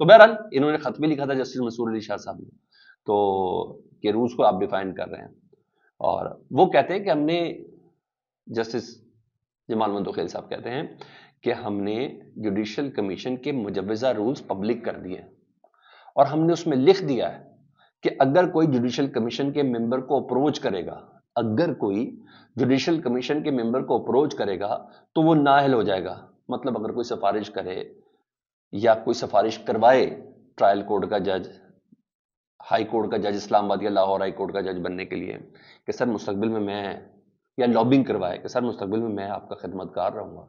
تو بہرحال انہوں نے خط بھی لکھا تھا جسٹس منصور علی شاہ صاحب نے، تو کہ رولز کو آپ ڈیفائن کر رہے ہیں، اور وہ کہتے ہیں کہ ہم نے، جسٹس جمال مندوخیل صاحب کہتے ہیں کہ ہم نے جوڈیشل کمیشن کے مجوزہ رولز پبلک کر دیے اور ہم نے اس میں لکھ دیا ہے کہ اگر کوئی جوڈیشل کمیشن کے ممبر کو اپروچ کرے گا، اگر کوئی جوڈیشل کمیشن کے ممبر کو اپروچ کرے گا تو وہ نااہل ہو جائے گا. مطلب اگر کوئی سفارش کرے یا کوئی سفارش کروائے ٹرائل کورٹ کا جج، ہائی کورٹ کا جج اسلام آباد یا لاہور ہائی کورٹ کا جج بننے کے لیے، کہ سر مستقبل میں یا لابنگ کروائے کہ سر مستقبل میں آپ کا خدمت گار رہوں گا،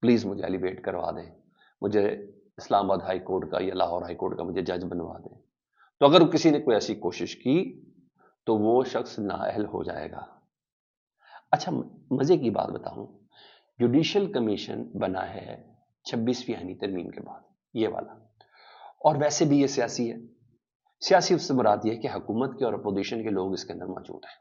پلیز مجھے ایلیویٹ کروا دیں، مجھے اسلام آباد ہائی کورٹ کا یا لاہور ہائی کورٹ کا مجھے جج بنوا دیں. تو اگر کسی نے کوئی ایسی کوشش کی تو وہ شخص نااہل ہو جائے گا. اچھا مزے کی بات بتاؤں، جوڈیشل کمیشن بنا ہے 26ویں آئینی ترمیم کے بعد، یہ والا، اور ویسے بھی یہ سیاسی ہے. سیاسی اس سے مراد یہ ہے کہ حکومت کے اور اپوزیشن کے لوگ اس کے اندر موجود ہیں.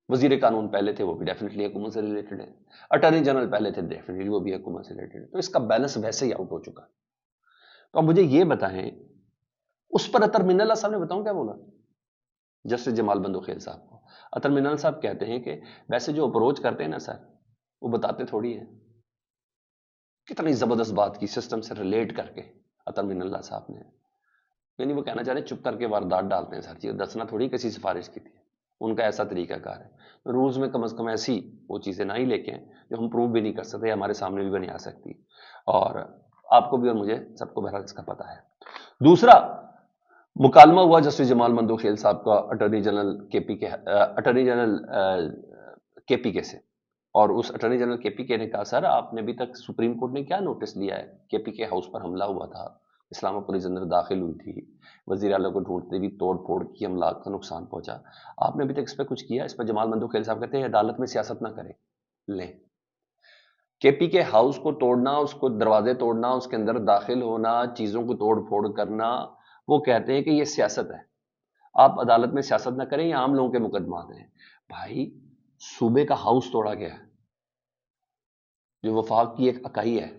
وزیر قانون پہلے تھے، وہ بھی ڈیفینیٹلی حکومت سے ریلیٹڈ ہے. اٹارنی جنرل پہلے تھے، ڈیفینیٹلی وہ بھی حکومت سے ریلیٹڈ ہے. تو اس کا بیلنس ویسے ہی آؤٹ ہو چکا. تو اب مجھے یہ بتائیں، اس پر اطہر من اللہ صاحب نے بتاؤں کیا بولا جسٹس جمال بندوخیل صاحب کو؟ اطہر من اللہ صاحب کہتے ہیں کہ ویسے جو اپروچ کرتے ہیں نا سر، وہ بتاتے تھوڑی ہیں. کتنی زبردست بات کی سسٹم سے ریلیٹ کر کے اطہر من اللہ صاحب نے، یعنی وہ کہنا چاہ رہے ہیں چپ کر کے واردات ڈالتے ہیں سر جی، دسنا تھوڑی کسی سفارش کی تھی. ان کا ایسا طریقہ کار ہے. روز میں کم از کم ایسی وہ چیزیں نہ ہی لے کے ہیں جو ہم پروو بھی نہیں کر سکتے، ہمارے سامنے بھی بنی آ سکتی، اور آپ کو بھی اور مجھے سب کو بہرحال اس کا پتہ ہے. دوسرا مکالمہ ہوا جسٹس جمال مندوخیل صاحب کا اٹارنی جنرل کے پی کے سے، اور اس اٹارنی جنرل کے پی کے نے کہا سر آپ نے ابھی تک سپریم کورٹ نے کیا نوٹس لیا ہے؟ کے پی کے ہاؤس پر حملہ ہوا تھا، اسلام پولیس اندر داخل ہوئی تھی، وزیر اعلیٰ کو ڈھونڈتے بھی توڑ پھوڑ کی، املاک کا نقصان پہنچا، آپ نے ابھی تک اس پہ کچھ کیا؟ اس پر جمال مندوخیل صاحب کہتے ہیں عدالت میں سیاست نہ کریں. لیں، کے پی کے ہاؤس کو توڑنا، اس کو دروازے توڑنا، اس کے اندر داخل ہونا، چیزوں کو توڑ پھوڑ کرنا، وہ کہتے ہیں کہ یہ سیاست ہے، آپ عدالت میں سیاست نہ کریں، یہ عام لوگوں کے مقدمات ہیں. بھائی صوبے کا ہاؤس توڑا گیا ہے جو وفاق کی ایک اکائی ہے،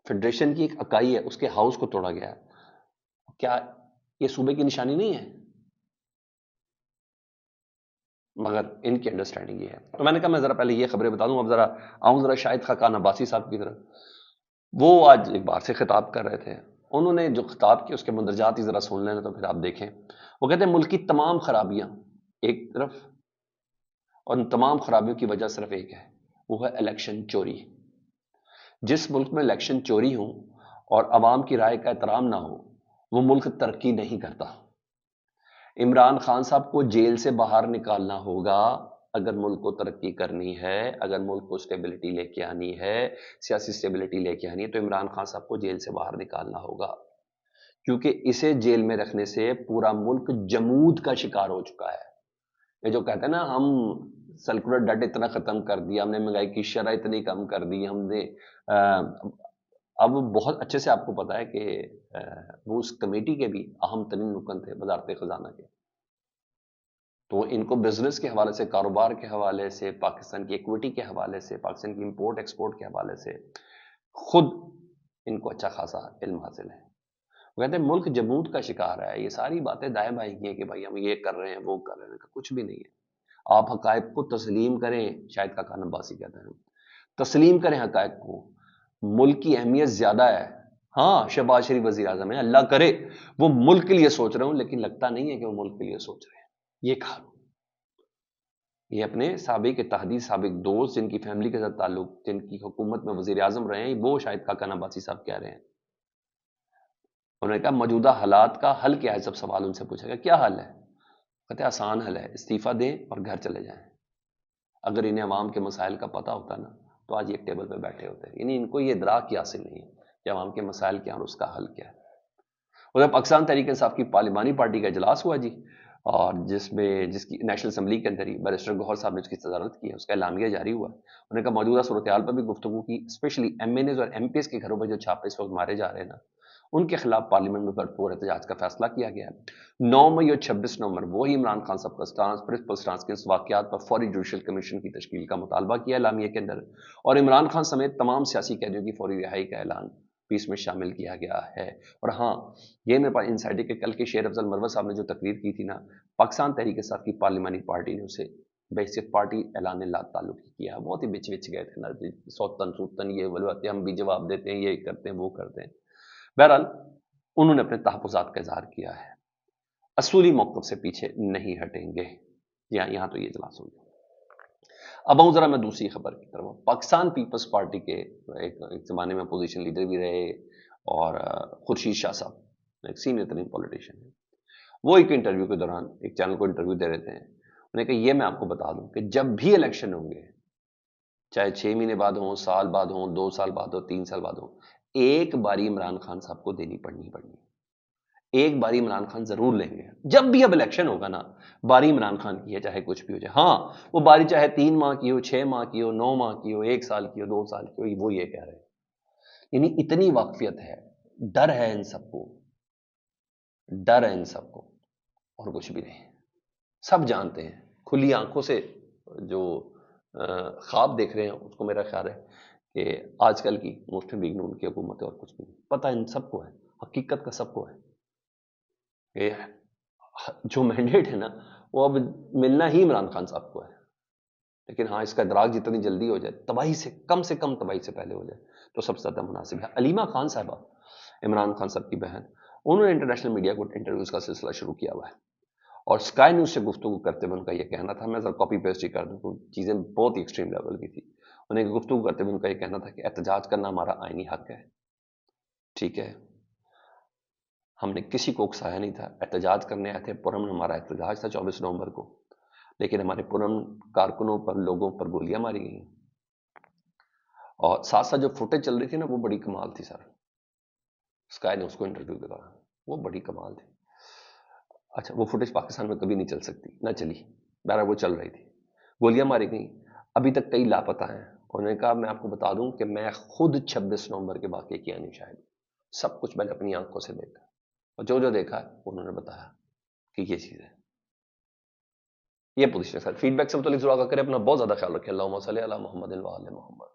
فیڈریشن کی ایک اکائی ہے، اس کے ہاؤس کو توڑا گیا ہے. کیا یہ صوبے کی نشانی نہیں ہے؟ مگر ان کی انڈرسٹینڈنگ یہ ہے. تو میں نے کہا میں ذرا پہلے یہ خبریں بتا دوں، اب ذرا آؤں ذرا شاہد خاقان عباسی صاحب کی طرف. وہ آج ایک بار سے خطاب کر رہے تھے، انہوں نے جو خطاب کیا اس کے مندرجات ہی ذرا سن لینا تو پھر آپ دیکھیں. وہ کہتے ہیں ملک کی تمام خرابیاں ایک طرف، اور ان تمام خرابیوں کی وجہ صرف ایک ہے، وہ ہے الیکشن چوری. جس ملک میں الیکشن چوری ہوں اور عوام کی رائے کا احترام نہ ہو، وہ ملک ترقی نہیں کرتا. عمران خان صاحب کو جیل سے باہر نکالنا ہوگا اگر ملک کو ترقی کرنی ہے، اگر ملک کو اسٹیبلٹی لے کے آنی ہے، سیاسی اسٹیبلٹی لے کے آنی ہے، تو عمران خان صاحب کو جیل سے باہر نکالنا ہوگا. کیونکہ اسے جیل میں رکھنے سے پورا ملک جمود کا شکار ہو چکا ہے. یہ جو کہتے ہیں نا ہم سرکولر ڈیٹ اتنا ختم کر دیا، ہم نے مہنگائی کی شرح اتنی کم کر دی، ہم نے اب بہت اچھے سے آپ کو پتا ہے کہ وہ اس کمیٹی کے بھی اہم ترین رکن تھے وزارت خزانہ کے. تو ان کو بزنس کے حوالے سے، کاروبار کے حوالے سے، پاکستان کی ایکویٹی کے حوالے سے، پاکستان کی امپورٹ ایکسپورٹ کے حوالے سے خود ان کو اچھا خاصا علم حاصل ہے. وہ کہتے ہیں ملک جمود کا شکار ہے. یہ ساری باتیں دائیں بائیں کی ہیں کہ بھائی ہم یہ کر رہے ہیں وہ کر رہے ہیں، کچھ بھی نہیں ہے. آپ حقائق کو تسلیم کریں. شاید خاقان عباسی کہتے ہیں تسلیم کریں حقائق کو. ملک کی اہمیت زیادہ ہے. ہاں شہباز شریف وزیر اعظم ہیں، اللہ کرے وہ ملک کے لیے سوچ رہے ہوں، لیکن لگتا نہیں ہے کہ وہ ملک کے لیے سوچ رہے ہیں. یہ کہا یہ اپنے سابق اتحادی، سابق دوست جن کی فیملی کے ساتھ تعلق، جن کی حکومت میں وزیر اعظم رہے ہیں، وہ شاید خاقان عباسی صاحب کہہ رہے ہیں. انہوں نے کہا موجودہ حالات کا حل کیا ہے؟ سب سوال ان سے پوچھا گیا کیا حل ہے؟ کہتے ہیں آسان حل ہے، استعفیٰ دیں اور گھر چلے جائیں. اگر انہیں عوام کے مسائل کا پتہ ہوتا نا تو آج ایک ٹیبل پہ بیٹھے ہوتے. یعنی ان کو یہ ادراک کی حاصل نہیں ہے کہ عوام کے مسائل کیا اور اس کا حل کیا ہے. ادھر پاکستان تحریک انصاف کی پارلیمانی پارٹی کا اجلاس ہوا جی، اور جس کی نیشنل اسمبلی کے اندر ہی بیرسٹر گوہر صاحب نے اس کی صدارت کی ہے، اس کا اعلامیہ جاری ہوا ہے. انہوں نے کہا موجودہ صورتحال پر بھی گفتگو کی، اسپیشلی ایم این ایز اور ایم پی ایس کے گھروں پر جو چھاپے اس وقت مارے جا رہے ہیں نا، ان کے خلاف پارلیمنٹ میں بھرپور احتجاج کا فیصلہ کیا گیا ہے. 9 مئی اور 26 نومبر وہی عمران خان صاحب کا سٹانس، پرنسپل سٹانس کے اس واقعات پر فوری جوڈیشل کمیشن کی تشکیل کا مطالبہ کیا اعلامیہ کے اندر، اور عمران خان سمیت تمام سیاسی قیدیوں کی فوری رہائی کا اعلان. پیس میں شامل کیا گیا ہے۔ اور ہاں، یہ میرے پاس انسائٹ ہے کہ کل کے شیر افضل مروت صاحب نے جو تقریر کی تھی نا، پاکستان تحریک انصاف کی پارلیمانی پارٹی نے اسے بحیثیت پارٹی اعلان لا تعلق کیا، بہت ہی بچ گئے تھے نا، سوتن سوتن یہ بلواتے، ہم بھی جواب دیتے ہیں، یہ کرتے ہیں، وہ کرتے ہیں۔ بہرحال انہوں نے اپنے تحفظات کا اظہار کیا ہے، اصولی موقف سے پیچھے نہیں ہٹیں گے، یہاں تو یہ اجلاس ہو گیا۔ اب آؤں ذرا میں دوسری خبر کی طرف۔ پاکستان پیپلز پارٹی کے ایک زمانے میں اپوزیشن لیڈر بھی رہے اور خورشید شاہ صاحب ایک سینئر ترین پولیٹیشین ہے، وہ ایک انٹرویو کے دوران ایک چینل کو انٹرویو دے رہے تھے، انہوں نے کہا یہ میں آپ کو بتا دوں کہ جب بھی الیکشن ہوں گے، چاہے 6 مہینے بعد ہوں، سال بعد ہوں، 2 سال بعد ہو، 3 سال بعد ہو، ایک باری عمران خان صاحب کو دینی پڑنی، ایک باری عمران خان ضرور لیں گے۔ جب بھی اب الیکشن ہوگا نا، باری عمران خان کی ہے، چاہے کچھ بھی ہو جائے۔ ہاں، وہ باری چاہے 3 ماہ کی ہو، 6 ماہ کی ہو، 9 ماہ کی ہو، 1 سال کی ہو، 2 سال کی ہو، وہ یہ کہہ رہے ہیں۔ یعنی اتنی واقفیت ہے، ڈر ہے ان سب کو، ڈر ہے ان سب کو، اور کچھ بھی نہیں۔ سب جانتے ہیں، کھلی آنکھوں سے جو خواب دیکھ رہے ہیں، اس کو میرا خیال ہے کہ آج کل کی مسلم لیگ نون کی حکومت ہے اور کچھ بھی نہیں، پتہ ان سب کو ہے، حقیقت کا سب کو ہے کہ جو مینڈیٹ ہے نا، وہ اب ملنا ہی عمران خان صاحب کو ہے۔ لیکن ہاں، اس کا ادراک جتنی جلدی ہو جائے، تباہی سے کم تباہی سے پہلے ہو جائے تو سب سے زیادہ مناسب ہے۔ علیمہ خان صاحبہ، عمران خان صاحب کی بہن، انہوں نے انٹرنیشنل میڈیا کو انٹرویوز کا سلسلہ شروع کیا ہوا ہے، اور اسکائی نیوز سے گفتگو کرتے ہوئے ان کا یہ کہنا تھا، میں ذرا کاپی پیسٹ ہی کر دوں، چیزیں بہت ہی ایکسٹریم لیول کی تھی۔ انہیں گفتگو کرتے ہوئے ان کا یہ کہنا تھا کہ احتجاج کرنا ہمارا آئینی حق ہے، ٹھیک ہے، ہم نے کسی کو اکسایا نہیں تھا، احتجاج کرنے آئے تھے، پرامن ہمارا احتجاج تھا 24 نومبر کو، لیکن ہمارے پرامن کارکنوں پر، لوگوں پر گولیاں ماری گئیں، اور ساتھ ساتھ جو فوٹیج چل رہی تھی نا، وہ بڑی کمال تھی سر، اسکائی نے اس کو انٹرویو کے دوران، وہ بڑی کمال تھی۔ اچھا، وہ فوٹیج پاکستان میں کبھی نہیں چل سکتی، نہ چلی، بہرحال وہ چل رہی تھی، گولیاں ماری گئیں، ابھی تک کئی لاپتہ ہیں۔ انہوں نے کہا میں آپ کو بتا دوں کہ میں خود 26 نومبر کے واقعے کیا نہیں، شاید سب کچھ میں نے اپنی آنکھوں سے دیکھا، اور جو دیکھا انہوں نے بتایا کہ یہ چیز ہے، یہ پوزیشن ہے سر۔ فیڈ بیک سے متعلق ضرور آگاہ کریں، اپنا بہت زیادہ خیال رکھیں۔ اللہم صلی علی محمد و آل محمد۔